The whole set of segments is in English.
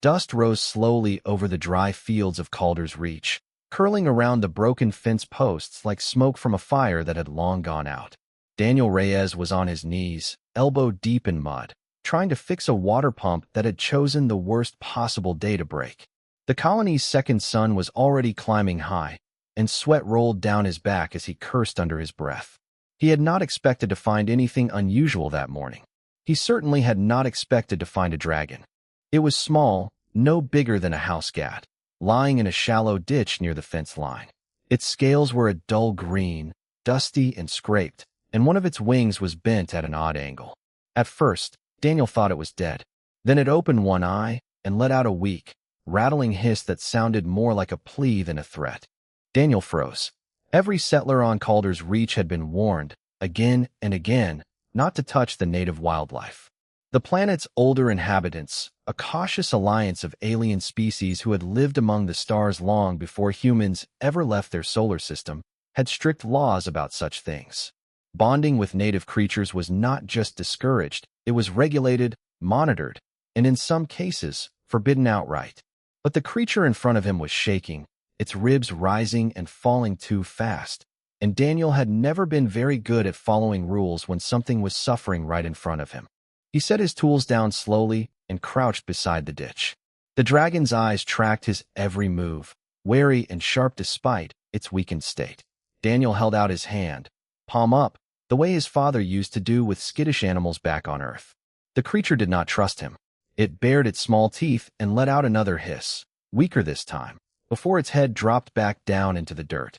Dust rose slowly over the dry fields of Calder's Reach, curling around the broken fence posts like smoke from a fire that had long gone out. Daniel Reyes was on his knees, elbow deep in mud, trying to fix a water pump that had chosen the worst possible day to break. The colony's second sun was already climbing high, and sweat rolled down his back as he cursed under his breath. He had not expected to find anything unusual that morning. He certainly had not expected to find a dragon. It was small, no bigger than a house cat, lying in a shallow ditch near the fence line. Its scales were a dull green, dusty and scraped, and one of its wings was bent at an odd angle. At first, Daniel thought it was dead. Then it opened one eye and let out a weak, rattling hiss that sounded more like a plea than a threat. Daniel froze. Every settler on Calder's Reach had been warned, again and again, not to touch the native wildlife. The planet's older inhabitants, a cautious alliance of alien species who had lived among the stars long before humans ever left their solar system, had strict laws about such things. Bonding with native creatures was not just discouraged, it was regulated, monitored, and in some cases, forbidden outright. But the creature in front of him was shaking, its ribs rising and falling too fast, and Daniel had never been very good at following rules when something was suffering right in front of him. He set his tools down slowly and crouched beside the ditch. The dragon's eyes tracked his every move, wary and sharp despite its weakened state. Daniel held out his hand, palm up, the way his father used to do with skittish animals back on Earth. The creature did not trust him. It bared its small teeth and let out another hiss, weaker this time, before its head dropped back down into the dirt.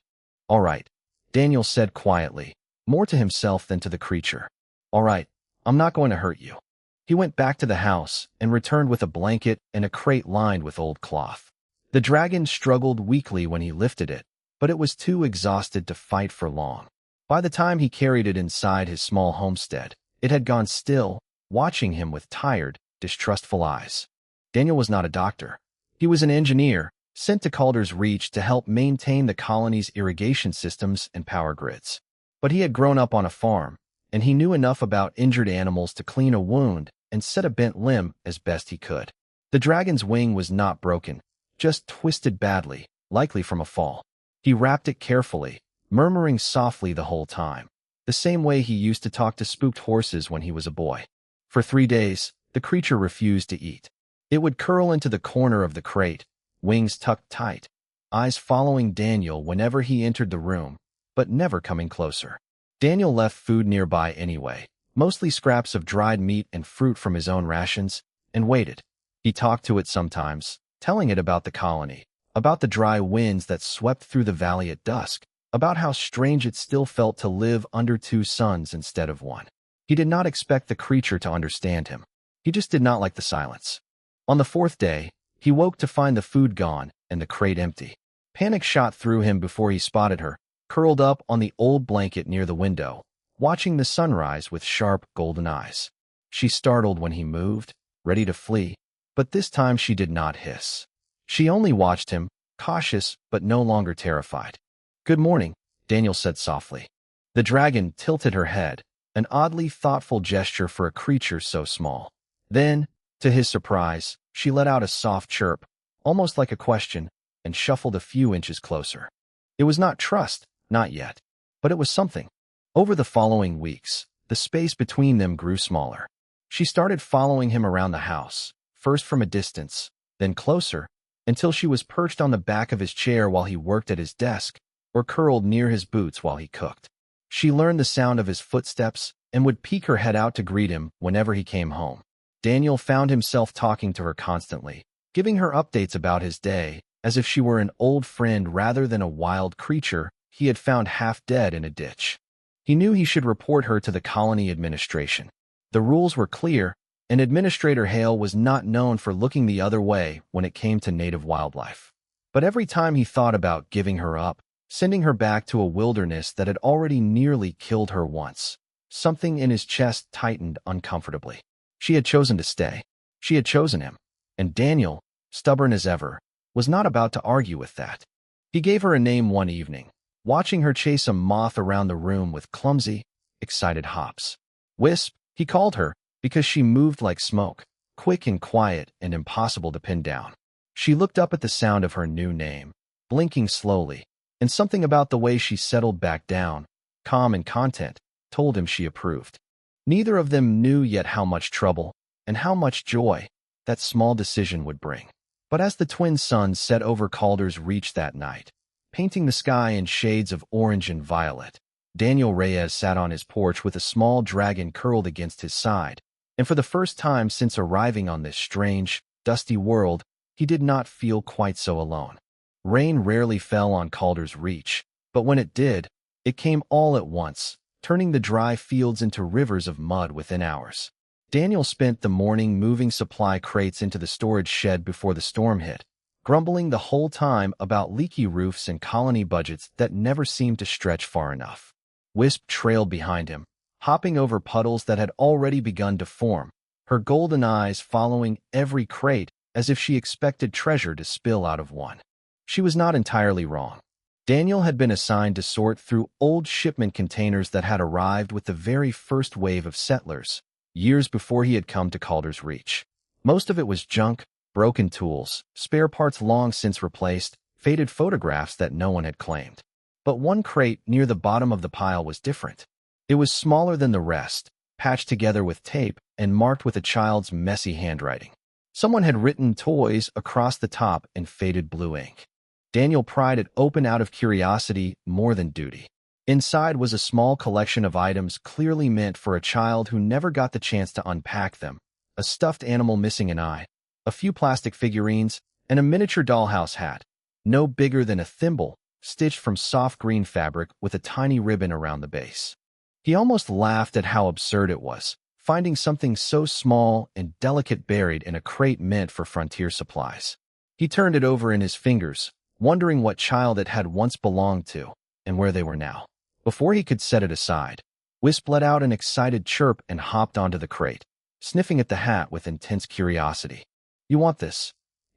"All right," Daniel said quietly, more to himself than to the creature. "All right, I'm not going to hurt you." He went back to the house and returned with a blanket and a crate lined with old cloth. The dragon struggled weakly when he lifted it, but it was too exhausted to fight for long. By the time he carried it inside his small homestead, it had gone still, watching him with tired, distrustful eyes. Daniel was not a doctor. He was an engineer, sent to Calder's Reach to help maintain the colony's irrigation systems and power grids. But he had grown up on a farm, and he knew enough about injured animals to clean a wound and set a bent limb as best he could. The dragon's wing was not broken, just twisted badly, likely from a fall. He wrapped it carefully, murmuring softly the whole time, the same way he used to talk to spooked horses when he was a boy. For 3 days, the creature refused to eat. It would curl into the corner of the crate, wings tucked tight, eyes following Daniel whenever he entered the room, but never coming closer. Daniel left food nearby anyway, mostly scraps of dried meat and fruit from his own rations, and waited. He talked to it sometimes, telling it about the colony, about the dry winds that swept through the valley at dusk, about how strange it still felt to live under 2 suns instead of 1. He did not expect the creature to understand him. He just did not like the silence. On the 4th day, he woke to find the food gone and the crate empty. Panic shot through him before he spotted her, curled up on the old blanket near the window, watching the sunrise with sharp, golden eyes. She startled when he moved, ready to flee, but this time she did not hiss. She only watched him, cautious but no longer terrified. "Good morning," Daniel said softly. The dragon tilted her head, an oddly thoughtful gesture for a creature so small. Then, to his surprise, she let out a soft chirp, almost like a question, and shuffled a few inches closer. It was not trust, not yet, but it was something. Over the following weeks, the space between them grew smaller. She started following him around the house, first from a distance, then closer, until she was perched on the back of his chair while he worked at his desk, or curled near his boots while he cooked. She learned the sound of his footsteps and would peek her head out to greet him whenever he came home. Daniel found himself talking to her constantly, giving her updates about his day, as if she were an old friend rather than a wild creature he had found half dead in a ditch. He knew he should report her to the colony administration. The rules were clear, and Administrator Hale was not known for looking the other way when it came to native wildlife. But every time he thought about giving her up, sending her back to a wilderness that had already nearly killed her once, something in his chest tightened uncomfortably. She had chosen to stay. She had chosen him. And Daniel, stubborn as ever, was not about to argue with that. He gave her a name one evening, watching her chase a moth around the room with clumsy, excited hops. Wisp, he called her, because she moved like smoke, quick and quiet and impossible to pin down. She looked up at the sound of her new name, blinking slowly, and something about the way she settled back down, calm and content, told him she approved. Neither of them knew yet how much trouble and how much joy that small decision would bring. But as the twin suns set over Calder's Reach that night, painting the sky in shades of orange and violet, Daniel Reyes sat on his porch with a small dragon curled against his side, and for the first time since arriving on this strange, dusty world, he did not feel quite so alone. Rain rarely fell on Calder's Reach, but when it did, it came all at once, turning the dry fields into rivers of mud within hours. Daniel spent the morning moving supply crates into the storage shed before the storm hit, grumbling the whole time about leaky roofs and colony budgets that never seemed to stretch far enough. Wisp trailed behind him, hopping over puddles that had already begun to form, her golden eyes following every crate as if she expected treasure to spill out of one. She was not entirely wrong. Daniel had been assigned to sort through old shipment containers that had arrived with the very first wave of settlers, years before he had come to Calder's Reach. Most of it was junk, broken tools, spare parts long since replaced, faded photographs that no one had claimed. But one crate near the bottom of the pile was different. It was smaller than the rest, patched together with tape and marked with a child's messy handwriting. Someone had written toys across the top in faded blue ink. Daniel pried it open out of curiosity more than duty. Inside was a small collection of items clearly meant for a child who never got the chance to unpack them: a stuffed animal missing an eye, a few plastic figurines, and a miniature dollhouse hat, no bigger than a thimble, stitched from soft green fabric with a tiny ribbon around the base. He almost laughed at how absurd it was, finding something so small and delicate buried in a crate meant for frontier supplies. He turned it over in his fingers, wondering what child it had once belonged to and where they were now. Before he could set it aside, Wisp let out an excited chirp and hopped onto the crate, sniffing at the hat with intense curiosity. "You want this?"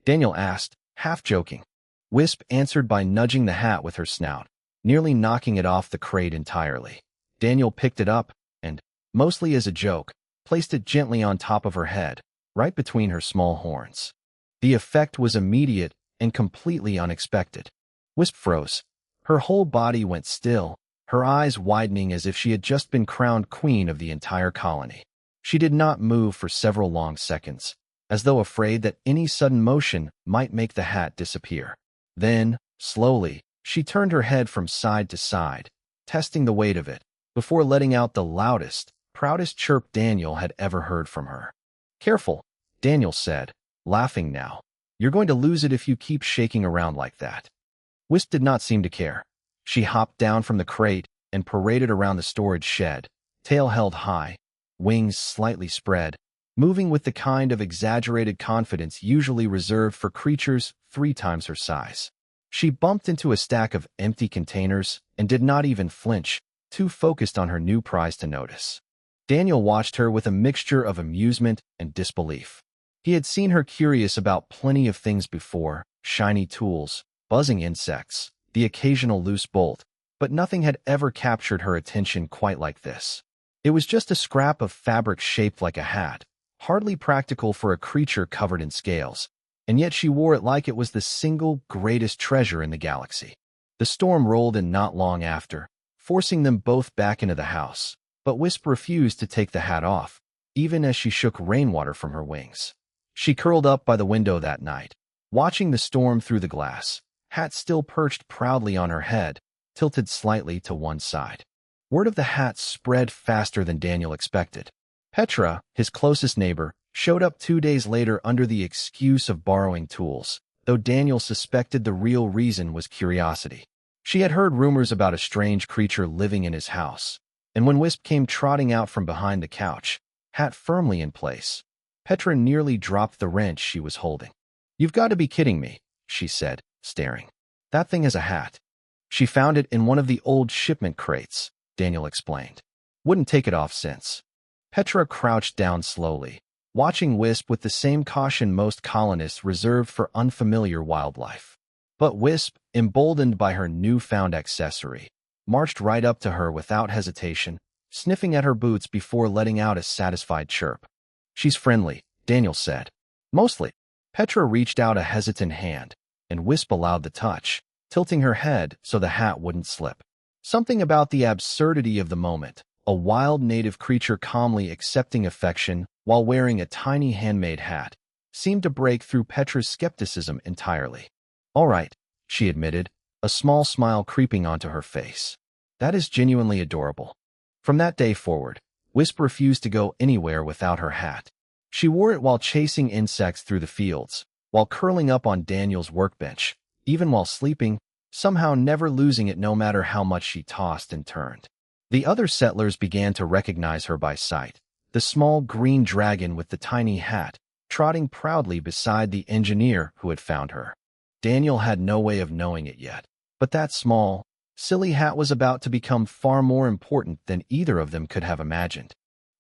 Daniel asked, half joking. Wisp answered by nudging the hat with her snout, nearly knocking it off the crate entirely. Daniel picked it up and, mostly as a joke, placed it gently on top of her head, right between her small horns. The effect was immediate and completely unexpected. Wisp froze. Her whole body went still, her eyes widening as if she had just been crowned queen of the entire colony. She did not move for several long seconds, as though afraid that any sudden motion might make the hat disappear. Then, slowly, she turned her head from side to side, testing the weight of it, before letting out the loudest, proudest chirp Daniel had ever heard from her. "Careful," Daniel said, laughing now. "You're going to lose it if you keep shaking around like that." Wisp did not seem to care. She hopped down from the crate and paraded around the storage shed, tail held high, wings slightly spread, moving with the kind of exaggerated confidence usually reserved for creatures 3 times her size. She bumped into a stack of empty containers and did not even flinch, too focused on her new prize to notice. Daniel watched her with a mixture of amusement and disbelief. He had seen her curious about plenty of things before: shiny tools, buzzing insects, the occasional loose bolt, but nothing had ever captured her attention quite like this. It was just a scrap of fabric shaped like a hat, hardly practical for a creature covered in scales, and yet she wore it like it was the single greatest treasure in the galaxy. The storm rolled in not long after, forcing them both back into the house, but Wisp refused to take the hat off, even as she shook rainwater from her wings. She curled up by the window that night, watching the storm through the glass, hat still perched proudly on her head, tilted slightly to one side. Word of the hat spread faster than Daniel expected. Petra, his closest neighbor, showed up 2 days later under the excuse of borrowing tools, though Daniel suspected the real reason was curiosity. She had heard rumors about a strange creature living in his house, and when Wisp came trotting out from behind the couch, hat firmly in place, Petra nearly dropped the wrench she was holding. "You've got to be kidding me," she said, staring. "That thing is a hat." "She found it in one of the old shipment crates," Daniel explained. "Wouldn't take it off since." Petra crouched down slowly, watching Wisp with the same caution most colonists reserved for unfamiliar wildlife. But Wisp, emboldened by her newfound accessory, marched right up to her without hesitation, sniffing at her boots before letting out a satisfied chirp. "She's friendly," Daniel said. Mostly. Petra reached out a hesitant hand, and Wisp allowed the touch, tilting her head so the hat wouldn't slip. Something about the absurdity of the moment, a wild native creature calmly accepting affection while wearing a tiny handmade hat, seemed to break through Petra's skepticism entirely. All right, she admitted, a small smile creeping onto her face. That is genuinely adorable. From that day forward, Wisp refused to go anywhere without her hat. She wore it while chasing insects through the fields, while curling up on Daniel's workbench, even while sleeping, somehow never losing it no matter how much she tossed and turned. The other settlers began to recognize her by sight, the small green dragon with the tiny hat, trotting proudly beside the engineer who had found her. Daniel had no way of knowing it yet, but that small, silly hat was about to become far more important than either of them could have imagined.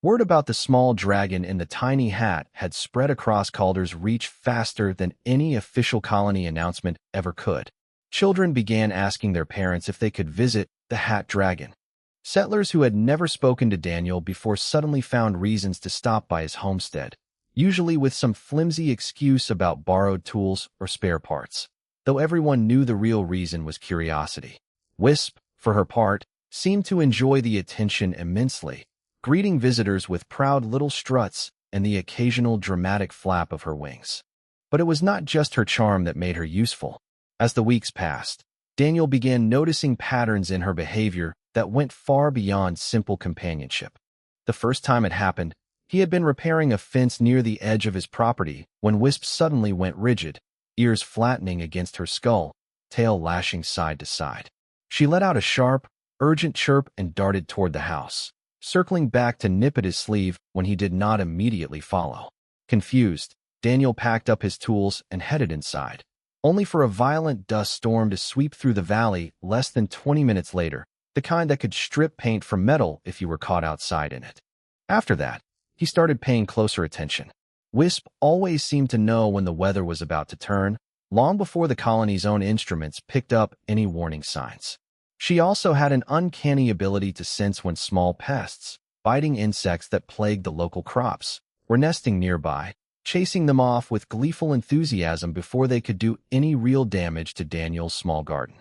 Word about the small dragon in the tiny hat had spread across Calder's Reach faster than any official colony announcement ever could. Children began asking their parents if they could visit the Hat Dragon. Settlers who had never spoken to Daniel before suddenly found reasons to stop by his homestead, usually with some flimsy excuse about borrowed tools or spare parts, though everyone knew the real reason was curiosity. Wisp, for her part, seemed to enjoy the attention immensely, greeting visitors with proud little struts and the occasional dramatic flap of her wings. But it was not just her charm that made her useful. As the weeks passed, Daniel began noticing patterns in her behavior that went far beyond simple companionship. The first time it happened, he had been repairing a fence near the edge of his property when Wisp suddenly went rigid, ears flattening against her skull, tail lashing side to side. She let out a sharp, urgent chirp and darted toward the house, circling back to nip at his sleeve when he did not immediately follow. Confused, Daniel packed up his tools and headed inside, only for a violent dust storm to sweep through the valley less than 20 minutes later, the kind that could strip paint from metal if you were caught outside in it. After that, he started paying closer attention. Wisp always seemed to know when the weather was about to turn, long before the colony's own instruments picked up any warning signs. She also had an uncanny ability to sense when small pests, biting insects that plagued the local crops, were nesting nearby, chasing them off with gleeful enthusiasm before they could do any real damage to Daniel's small garden.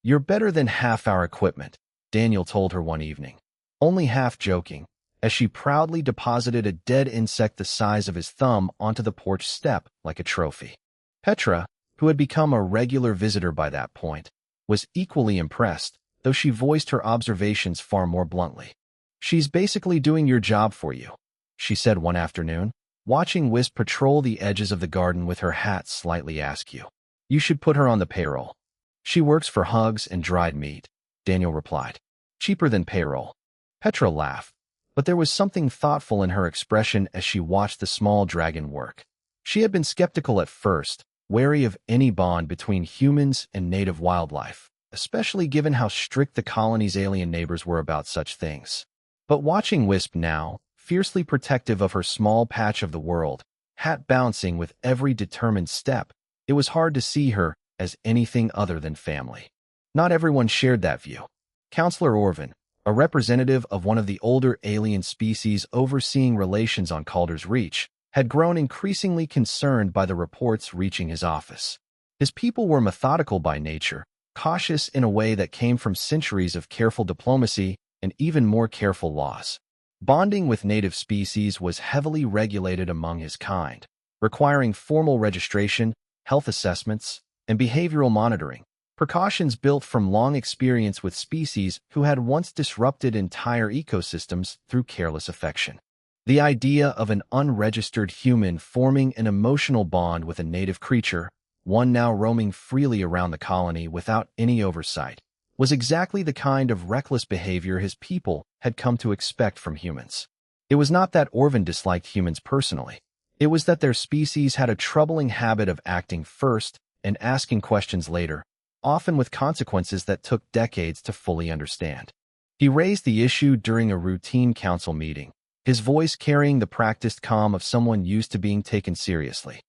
"You're better than half our equipment," Daniel told her one evening, only half joking, as she proudly deposited a dead insect the size of his thumb onto the porch step like a trophy. Petra, who had become a regular visitor by that point, was equally impressed, though she voiced her observations far more bluntly. "She's basically doing your job for you," she said one afternoon, watching Wisp patrol the edges of the garden with her hat slightly askew. "You should put her on the payroll." "She works for hugs and dried meat," Daniel replied. "Cheaper than payroll." Petra laughed, but there was something thoughtful in her expression as she watched the small dragon work. She had been skeptical at first, wary of any bond between humans and native wildlife, especially given how strict the colony's alien neighbors were about such things. But watching Wisp now, fiercely protective of her small patch of the world, hat bouncing with every determined step, it was hard to see her as anything other than family. Not everyone shared that view. Counselor Orvin, a representative of one of the older alien species overseeing relations on Calder's Reach, had grown increasingly concerned by the reports reaching his office. His people were methodical by nature, cautious in a way that came from centuries of careful diplomacy and even more careful laws. Bonding with native species was heavily regulated among his kind, requiring formal registration, health assessments, and behavioral monitoring, precautions built from long experience with species who had once disrupted entire ecosystems through careless affection. The idea of an unregistered human forming an emotional bond with a native creature, one now roaming freely around the colony without any oversight, was exactly the kind of reckless behavior his people had come to expect from humans. It was not that Orvin disliked humans personally. It was that their species had a troubling habit of acting first and asking questions later, often with consequences that took decades to fully understand. He raised the issue during a routine council meeting, his voice carrying the practiced calm of someone used to being taken seriously.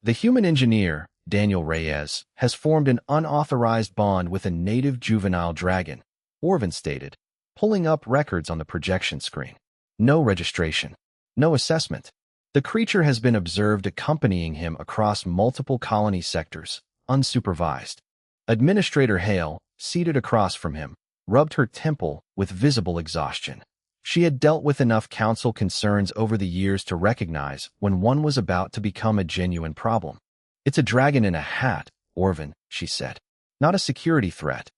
"The human engineer, Daniel Reyes, has formed an unauthorized bond with a native juvenile dragon," Orvin stated, pulling up records on the projection screen. "No registration. No assessment. The creature has been observed accompanying him across multiple colony sectors, unsupervised. Administrator Hale, seated across from him, rubbed her temple with visible exhaustion. She had dealt with enough council concerns over the years to recognize when one was about to become a genuine problem. "It's a dragon in a hat, Orvin," she said. "Not a security threat."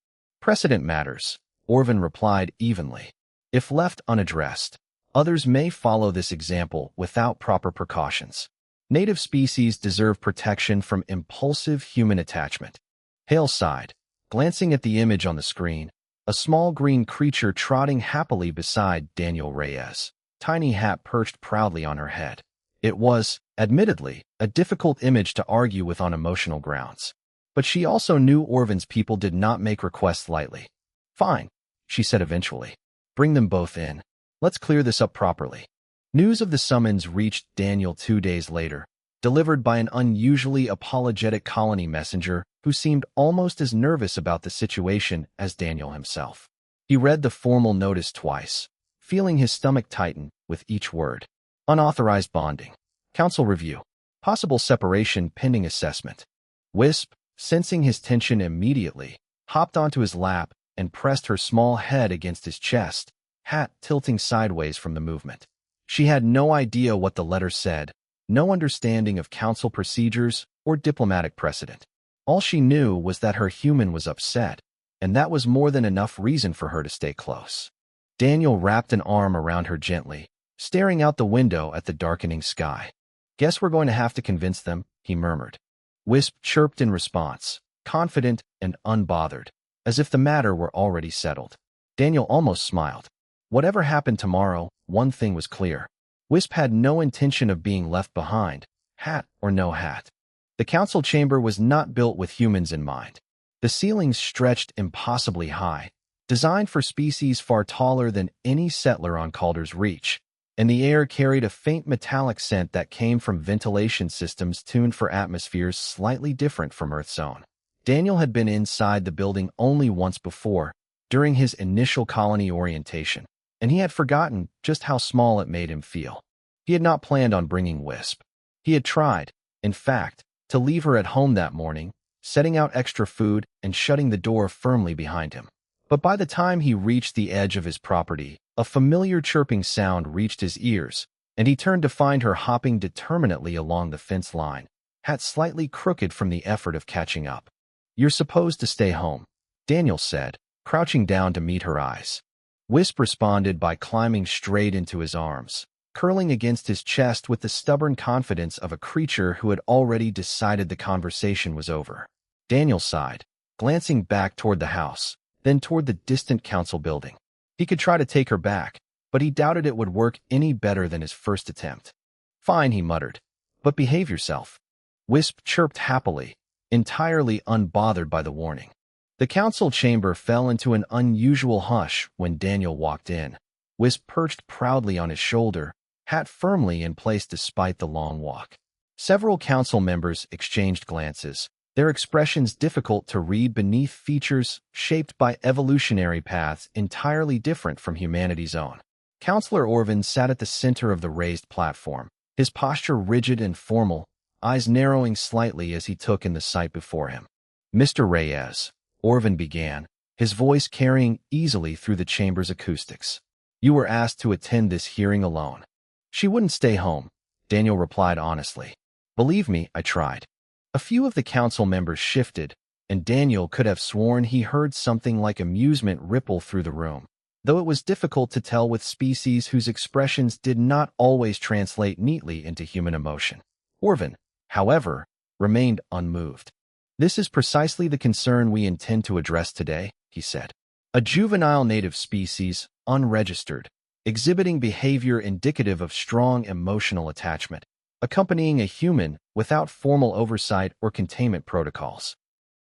"Precedent matters," Orvin replied evenly. "If left unaddressed, others may follow this example without proper precautions. Native species deserve protection from impulsive human attachment." Hale sighed, glancing at the image on the screen, a small green creature trotting happily beside Daniel Reyes, tiny hat perched proudly on her head. It was, admittedly, a difficult image to argue with on emotional grounds. But she also knew Orvin's people did not make requests lightly. "Fine," she said eventually. "Bring them both in. Let's clear this up properly." News of the summons reached Daniel 2 days later, delivered by an unusually apologetic colony messenger who seemed almost as nervous about the situation as Daniel himself. He read the formal notice twice, feeling his stomach tighten with each word. Unauthorized bonding. Council review. Possible separation pending assessment. Wisp, sensing his tension immediately, hopped onto his lap and pressed her small head against his chest, hat tilting sideways from the movement. She had no idea what the letter said, no understanding of council procedures or diplomatic precedent. All she knew was that her human was upset, and that was more than enough reason for her to stay close. Daniel wrapped an arm around her gently, staring out the window at the darkening sky. "Guess we're going to have to convince them," he murmured. Wisp chirped in response, confident and unbothered, as if the matter were already settled. Daniel almost smiled. Whatever happened tomorrow, one thing was clear. Wisp had no intention of being left behind, hat or no hat. The council chamber was not built with humans in mind. The ceilings stretched impossibly high, designed for species far taller than any settler on Calder's Reach, and the air carried a faint metallic scent that came from ventilation systems tuned for atmospheres slightly different from Earth's own. Daniel had been inside the building only once before, during his initial colony orientation, and he had forgotten just how small it made him feel. He had not planned on bringing Wisp. He had tried, in fact, to leave her at home that morning, setting out extra food and shutting the door firmly behind him. But by the time he reached the edge of his property, a familiar chirping sound reached his ears, and he turned to find her hopping determinately along the fence line, hat slightly crooked from the effort of catching up. "You're supposed to stay home," Daniel said, crouching down to meet her eyes. Wisp responded by climbing straight into his arms, curling against his chest with the stubborn confidence of a creature who had already decided the conversation was over. Daniel sighed, glancing back toward the house, then toward the distant council building. He could try to take her back, but he doubted it would work any better than his first attempt. "Fine," he muttered, "but behave yourself." Wisp chirped happily, entirely unbothered by the warning. The council chamber fell into an unusual hush when Daniel walked in. Wisp perched proudly on his shoulder, hat firmly in place despite the long walk. Several council members exchanged glances, their expressions difficult to read beneath features shaped by evolutionary paths entirely different from humanity's own. Counselor Orvin sat at the center of the raised platform, his posture rigid and formal, eyes narrowing slightly as he took in the sight before him. "Mr. Reyes," Orvin began, his voice carrying easily through the chamber's acoustics. "You were asked to attend this hearing alone." "She wouldn't stay home," Daniel replied honestly. "Believe me, I tried." A few of the council members shifted, and Daniel could have sworn he heard something like amusement ripple through the room, though it was difficult to tell with species whose expressions did not always translate neatly into human emotion. Orvin, however, remained unmoved. "This is precisely the concern we intend to address today," he said. "A juvenile native species, unregistered, exhibiting behavior indicative of strong emotional attachment, accompanying a human without formal oversight or containment protocols."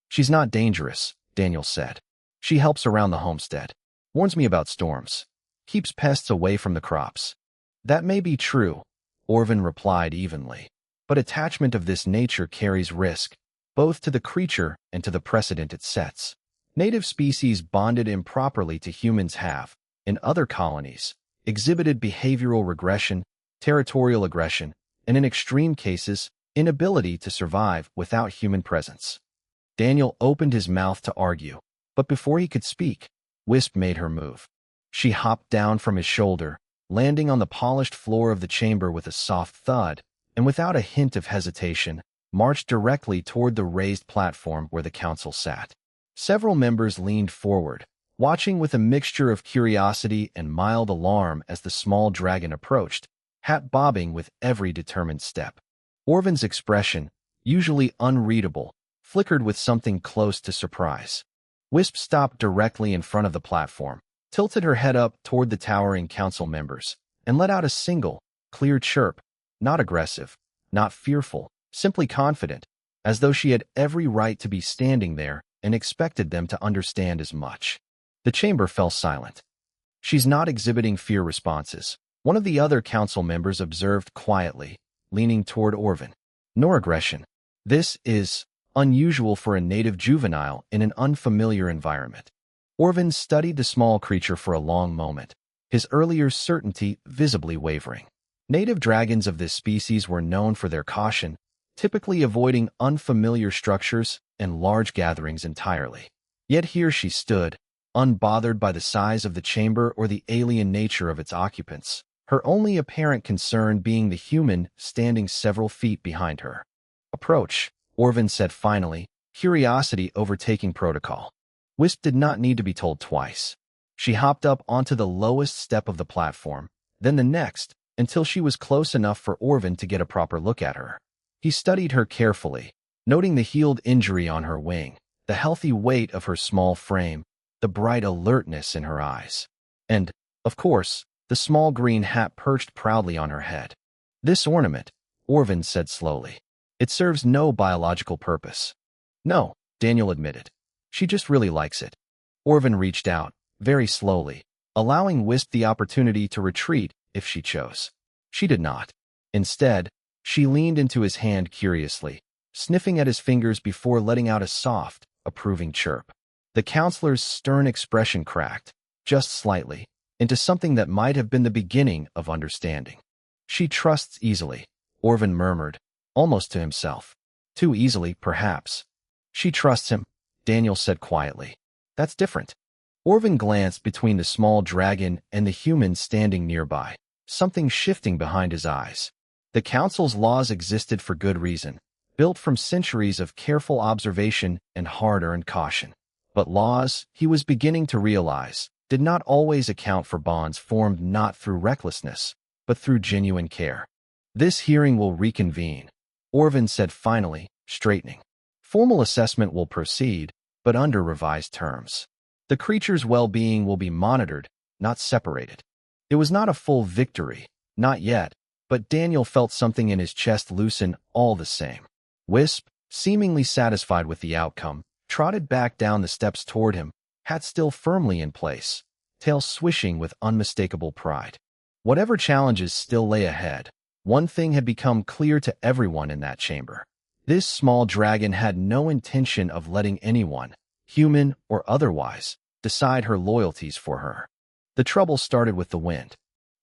"She's not dangerous," Daniel said. "She helps around the homestead, warns me about storms, keeps pests away from the crops." "That may be true," Orvin replied evenly, "but attachment of this nature carries risk, both to the creature and to the precedent it sets. Native species bonded improperly to humans have, in other colonies, exhibited behavioral regression, territorial aggression, and in extreme cases, inability to survive without human presence. Daniel opened his mouth to argue, but before he could speak, Wisp made her move. She hopped down from his shoulder, landing on the polished floor of the chamber with a soft thud, and without a hint of hesitation, marched directly toward the raised platform where the council sat. Several members leaned forward, watching with a mixture of curiosity and mild alarm as the small dragon approached, hat bobbing with every determined step. Orvin's expression, usually unreadable, flickered with something close to surprise. Wisp stopped directly in front of the platform, tilted her head up toward the towering council members, and let out a single, clear chirp, not aggressive, not fearful, simply confident, as though she had every right to be standing there and expected them to understand as much. The chamber fell silent. "She's not exhibiting fear responses," one of the other council members observed quietly, leaning toward Orvin. "Nor aggression. This is unusual for a native juvenile in an unfamiliar environment." Orvin studied the small creature for a long moment, his earlier certainty visibly wavering. Native dragons of this species were known for their caution, typically avoiding unfamiliar structures and large gatherings entirely. Yet here she stood, unbothered by the size of the chamber or the alien nature of its occupants, her only apparent concern being the human standing several feet behind her. "Approach," Orvin said finally, curiosity overtaking protocol. Wisp did not need to be told twice. She hopped up onto the lowest step of the platform, then the next, until she was close enough for Orvin to get a proper look at her. He studied her carefully, noting the healed injury on her wing, the healthy weight of her small frame, the bright alertness in her eyes, and, of course, the small green hat perched proudly on her head. "This ornament," Orvin said slowly. "It serves no biological purpose." "No," Daniel admitted. "She just really likes it." Orvin reached out, very slowly, allowing Wisp the opportunity to retreat if she chose. She did not. Instead, she leaned into his hand curiously, sniffing at his fingers before letting out a soft, approving chirp. The counselor's stern expression cracked, just slightly, into something that might have been the beginning of understanding. "She trusts easily," Orvin murmured, almost to himself. "Too easily, perhaps." "She trusts him," Daniel said quietly. "That's different." Orvin glanced between the small dragon and the human standing nearby, something shifting behind his eyes. The council's laws existed for good reason, built from centuries of careful observation and hard-earned caution. But laws, he was beginning to realize, did not always account for bonds formed not through recklessness, but through genuine care. "This hearing will reconvene," Orvin said finally, straightening. "Formal assessment will proceed, but under revised terms. The creature's well-being will be monitored, not separated." It was not a full victory, not yet, but Daniel felt something in his chest loosen all the same. Wisp, seemingly satisfied with the outcome, trotted back down the steps toward him, hat still firmly in place, tail swishing with unmistakable pride. Whatever challenges still lay ahead, one thing had become clear to everyone in that chamber. This small dragon had no intention of letting anyone, human or otherwise, decide her loyalties for her. The trouble started with the wind.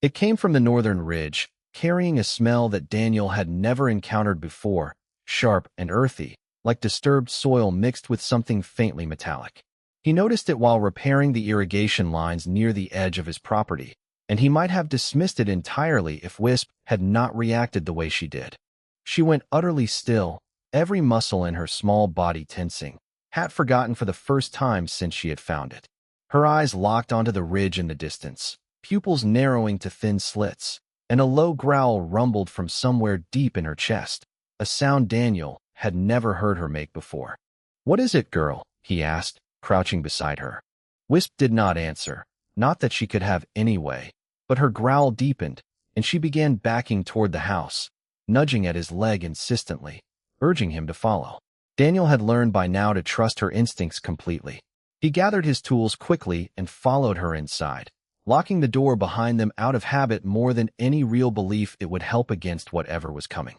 It came from the northern ridge, carrying a smell that Daniel had never encountered before, sharp and earthy, like disturbed soil mixed with something faintly metallic. He noticed it while repairing the irrigation lines near the edge of his property, and he might have dismissed it entirely if Wisp had not reacted the way she did. She went utterly still, every muscle in her small body tensing, hat forgotten for the first time since she had found it. Her eyes locked onto the ridge in the distance, pupils narrowing to thin slits, and a low growl rumbled from somewhere deep in her chest, a sound Daniel had never heard her make before. "What is it, girl?" he asked, crouching beside her. Wisp did not answer, not that she could have any way, but her growl deepened, and she began backing toward the house, nudging at his leg insistently, urging him to follow. Daniel had learned by now to trust her instincts completely. He gathered his tools quickly and followed her inside, locking the door behind them out of habit more than any real belief it would help against whatever was coming.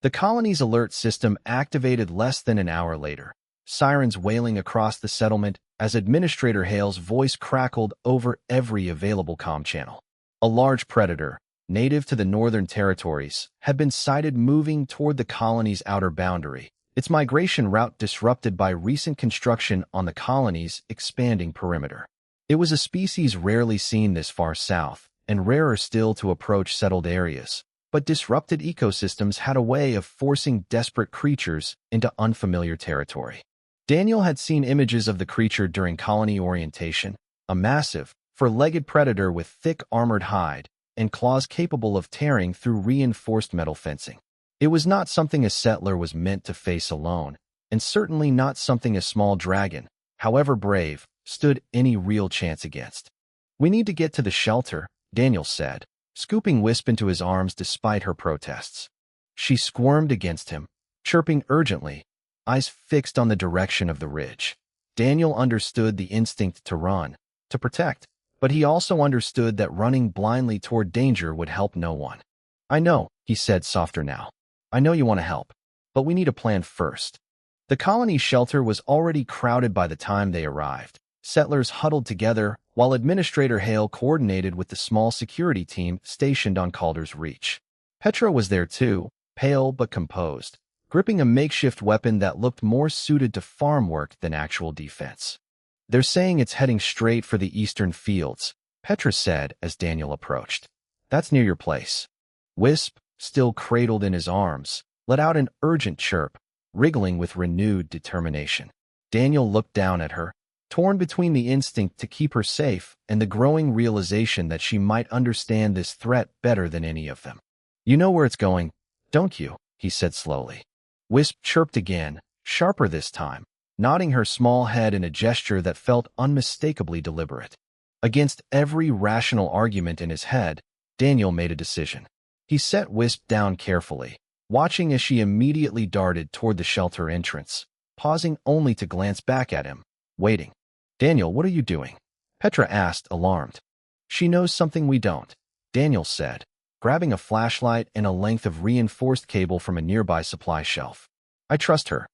The colony's alert system activated less than an hour later, sirens wailing across the settlement as Administrator Hale's voice crackled over every available comm channel. A large predator, native to the northern territories, had been sighted moving toward the colony's outer boundary, its migration route disrupted by recent construction on the colony's expanding perimeter. It was a species rarely seen this far south, and rarer still to approach settled areas, but disrupted ecosystems had a way of forcing desperate creatures into unfamiliar territory. Daniel had seen images of the creature during colony orientation, a massive, four-legged predator with thick armored hide and claws capable of tearing through reinforced metal fencing. It was not something a settler was meant to face alone, and certainly not something a small dragon, however brave, stood any real chance against. "We need to get to the shelter," Daniel said, scooping Wisp into his arms despite her protests. She squirmed against him, chirping urgently, eyes fixed on the direction of the ridge. Daniel understood the instinct to run, to protect, but he also understood that running blindly toward danger would help no one. "I know," he said softer now. "I know you want to help, but we need a plan first." The colony's shelter was already crowded by the time they arrived. Settlers huddled together, while Administrator Hale coordinated with the small security team stationed on Calder's Reach. Petra was there too, pale but composed, gripping a makeshift weapon that looked more suited to farm work than actual defense. "They're saying it's heading straight for the eastern fields," Petra said as Daniel approached. "That's near your place." Wisp, still cradled in his arms, let out an urgent chirp, wriggling with renewed determination. Daniel looked down at her, torn between the instinct to keep her safe and the growing realization that she might understand this threat better than any of them. "You know where it's going, don't you?" he said slowly. Wisp chirped again, sharper this time, nodding her small head in a gesture that felt unmistakably deliberate. Against every rational argument in his head, Daniel made a decision. He set Wisp down carefully, watching as she immediately darted toward the shelter entrance, pausing only to glance back at him, waiting. "Daniel, what are you doing?" Petra asked, alarmed. "She knows something we don't," Daniel said, grabbing a flashlight and a length of reinforced cable from a nearby supply shelf. "I trust her."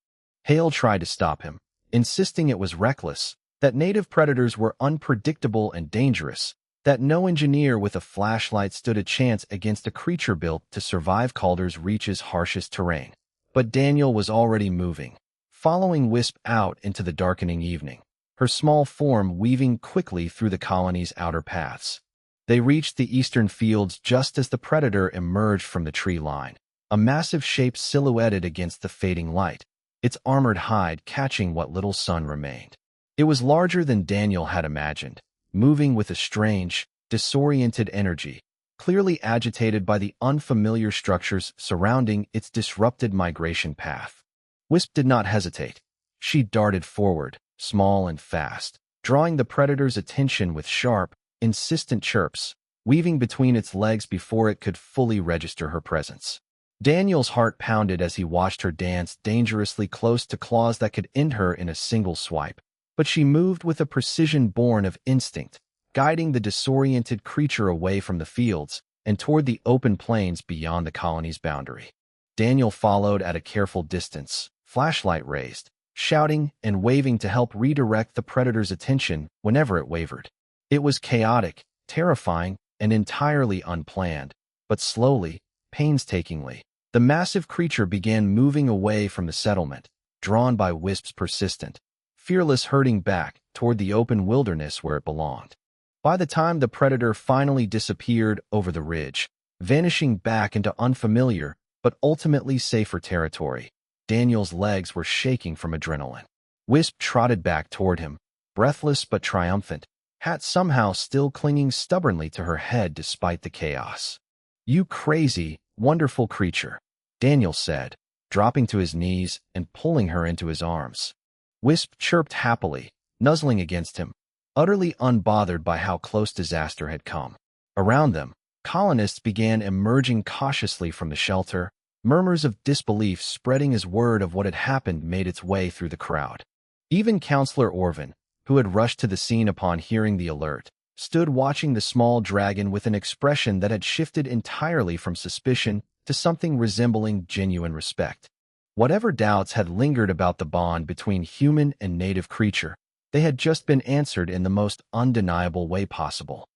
Hale tried to stop him, insisting it was reckless, that native predators were unpredictable and dangerous, that no engineer with a flashlight stood a chance against a creature built to survive Calder's Reach's harshest terrain. But Daniel was already moving, following Wisp out into the darkening evening, her small form weaving quickly through the colony's outer paths. They reached the eastern fields just as the predator emerged from the tree line, a massive shape silhouetted against the fading light, its armored hide catching what little sun remained. It was larger than Daniel had imagined, moving with a strange, disoriented energy, clearly agitated by the unfamiliar structures surrounding its disrupted migration path. Wisp did not hesitate. She darted forward, small and fast, drawing the predator's attention with sharp, insistent chirps, weaving between its legs before it could fully register her presence. Daniel's heart pounded as he watched her dance dangerously close to claws that could end her in a single swipe. But she moved with a precision born of instinct, guiding the disoriented creature away from the fields and toward the open plains beyond the colony's boundary. Daniel followed at a careful distance, flashlight raised, shouting and waving to help redirect the predator's attention whenever it wavered. It was chaotic, terrifying, and entirely unplanned, but slowly, painstakingly, the massive creature began moving away from the settlement, drawn by Wisp's persistent, fearless herding back toward the open wilderness where it belonged. By the time the predator finally disappeared over the ridge, vanishing back into unfamiliar but ultimately safer territory, Daniel's legs were shaking from adrenaline. Wisp trotted back toward him, breathless but triumphant, hat somehow still clinging stubbornly to her head despite the chaos. "You crazy, wonderful creature," Daniel said, dropping to his knees and pulling her into his arms. Wisp chirped happily, nuzzling against him, utterly unbothered by how close disaster had come. Around them, colonists began emerging cautiously from the shelter, murmurs of disbelief spreading as word of what had happened made its way through the crowd. Even Counselor Orvin, who had rushed to the scene upon hearing the alert, stood watching the small dragon with an expression that had shifted entirely from suspicion to something resembling genuine respect. Whatever doubts had lingered about the bond between human and native creature, they had just been answered in the most undeniable way possible.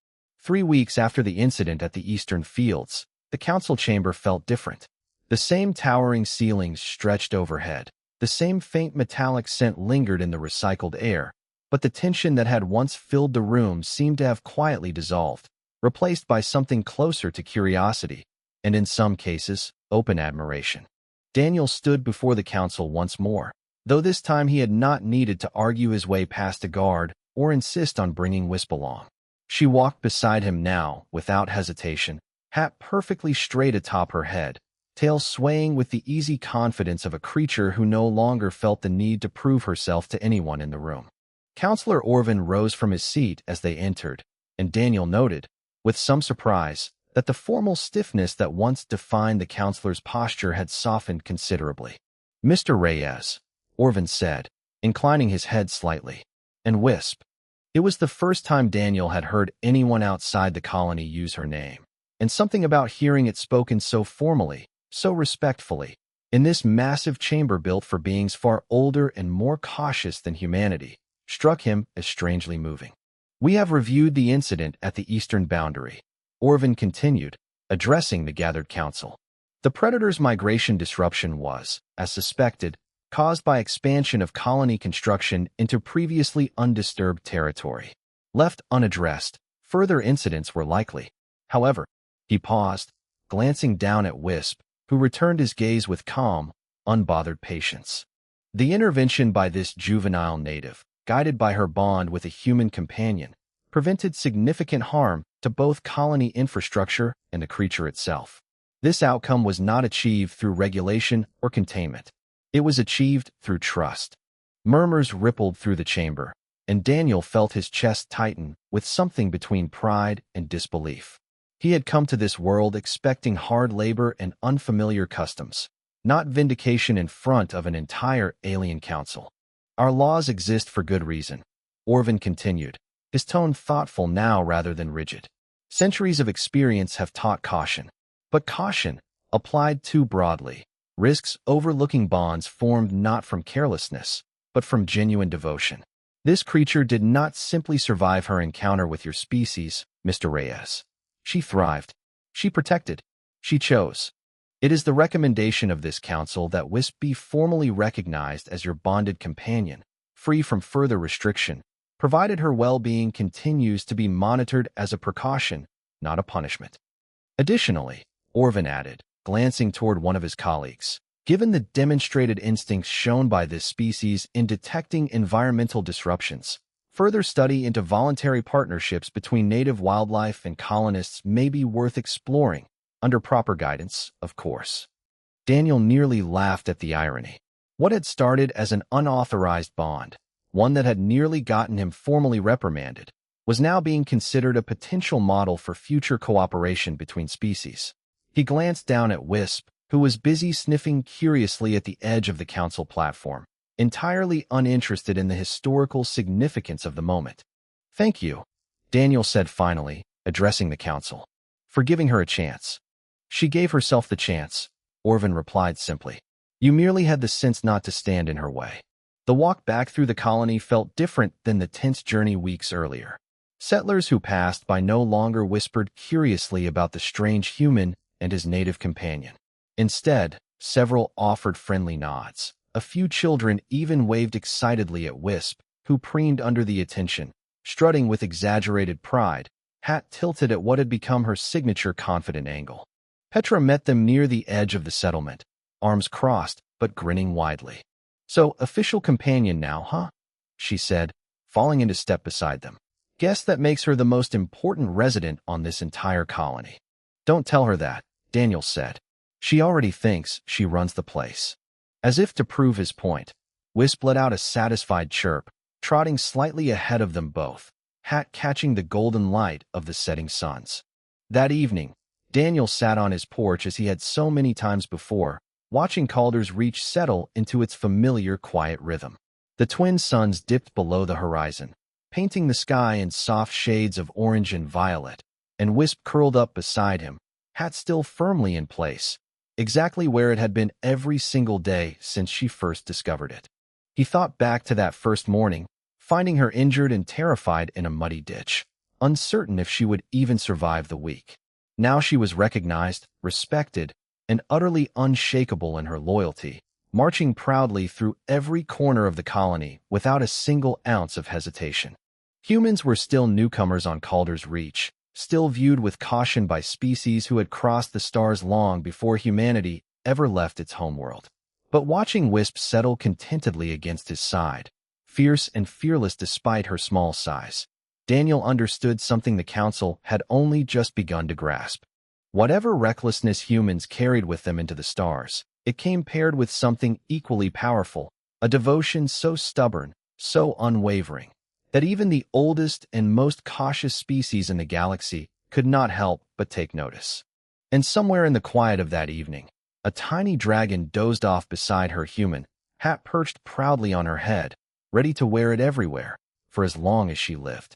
3 weeks after the incident at the Eastern Fields, the council chamber felt different. The same towering ceilings stretched overhead. The same faint metallic scent lingered in the recycled air, but the tension that had once filled the room seemed to have quietly dissolved, replaced by something closer to curiosity, and in some cases, open admiration. Daniel stood before the council once more, though this time he had not needed to argue his way past a guard or insist on bringing Wisp along. She walked beside him now, without hesitation, hat perfectly straight atop her head, tail swaying with the easy confidence of a creature who no longer felt the need to prove herself to anyone in the room. Counselor Orvin rose from his seat as they entered, and Daniel noted, with some surprise, that the formal stiffness that once defined the counselor's posture had softened considerably. "Mr. Reyes," Orvin said, inclining his head slightly, "and Wisp." It was the first time Daniel had heard anyone outside the colony use her name, and something about hearing it spoken so formally, so respectfully, in this massive chamber built for beings far older and more cautious than humanity, struck him as strangely moving. "We have reviewed the incident at the eastern boundary," Orvin continued, addressing the gathered council. "The Predator's migration disruption was, as suspected, caused by expansion of colony construction into previously undisturbed territory. Left unaddressed, further incidents were likely. However," he paused, glancing down at Wisp, who returned his gaze with calm, unbothered patience. "The intervention by this juvenile native, guided by her bond with a human companion, prevented significant harm to both colony infrastructure and the creature itself. This outcome was not achieved through regulation or containment. It was achieved through trust." Murmurs rippled through the chamber, and Daniel felt his chest tighten with something between pride and disbelief. He had come to this world expecting hard labor and unfamiliar customs, not vindication in front of an entire alien council. "Our laws exist for good reason," Orvin continued, his tone thoughtful now rather than rigid. "Centuries of experience have taught caution. But caution, applied too broadly, risks overlooking bonds formed not from carelessness, but from genuine devotion. This creature did not simply survive her encounter with your species, Mr. Reyes. She thrived. She protected. She chose. It is the recommendation of this council that Wisp be formally recognized as your bonded companion, free from further restriction, provided her well-being continues to be monitored as a precaution, not a punishment." Additionally, Orvin added, glancing toward one of his colleagues, "given the demonstrated instincts shown by this species in detecting environmental disruptions, further study into voluntary partnerships between native wildlife and colonists may be worth exploring, under proper guidance, of course." Daniel nearly laughed at the irony. What had started as an unauthorized bond, one that had nearly gotten him formally reprimanded, was now being considered a potential model for future cooperation between species. He glanced down at Wisp, who was busy sniffing curiously at the edge of the council platform, entirely uninterested in the historical significance of the moment. "Thank you," Daniel said finally, addressing the council, "for giving her a chance." "She gave herself the chance," Orvin replied simply. "You merely had the sense not to stand in her way." The walk back through the colony felt different than the tense journey weeks earlier. Settlers who passed by no longer whispered curiously about the strange human and his native companion. Instead, several offered friendly nods. A few children even waved excitedly at Wisp, who preened under the attention, strutting with exaggerated pride, hat tilted at what had become her signature confident angle. Petra met them near the edge of the settlement, arms crossed but grinning widely. "So, official companion now, huh?" she said, falling into step beside them. "Guess that makes her the most important resident on this entire colony." "Don't tell her that," Daniel said. "She already thinks she runs the place." As if to prove his point, Wisp let out a satisfied chirp, trotting slightly ahead of them both, hat catching the golden light of the setting suns. That evening, Daniel sat on his porch as he had so many times before, watching Calder's Reach settle into its familiar quiet rhythm. The twin suns dipped below the horizon, painting the sky in soft shades of orange and violet, and Wisp curled up beside him, hat still firmly in place, exactly where it had been every single day since she first discovered it. He thought back to that first morning, finding her injured and terrified in a muddy ditch. uncertain if she would even survive the week. Now she was recognized, respected, and utterly unshakable in her loyalty, marching proudly through every corner of the colony without a single ounce of hesitation. Humans were still newcomers on Calder's Reach, still viewed with caution by species who had crossed the stars long before humanity ever left its homeworld. But watching Wisp settle contentedly against his side, fierce and fearless despite her small size, Daniel understood something the Council had only just begun to grasp. Whatever recklessness humans carried with them into the stars, it came paired with something equally powerful, a devotion so stubborn, so unwavering, that even the oldest and most cautious species in the galaxy could not help but take notice. And somewhere in the quiet of that evening, a tiny dragon dozed off beside her human, hat perched proudly on her head, ready to wear it everywhere, for as long as she lived.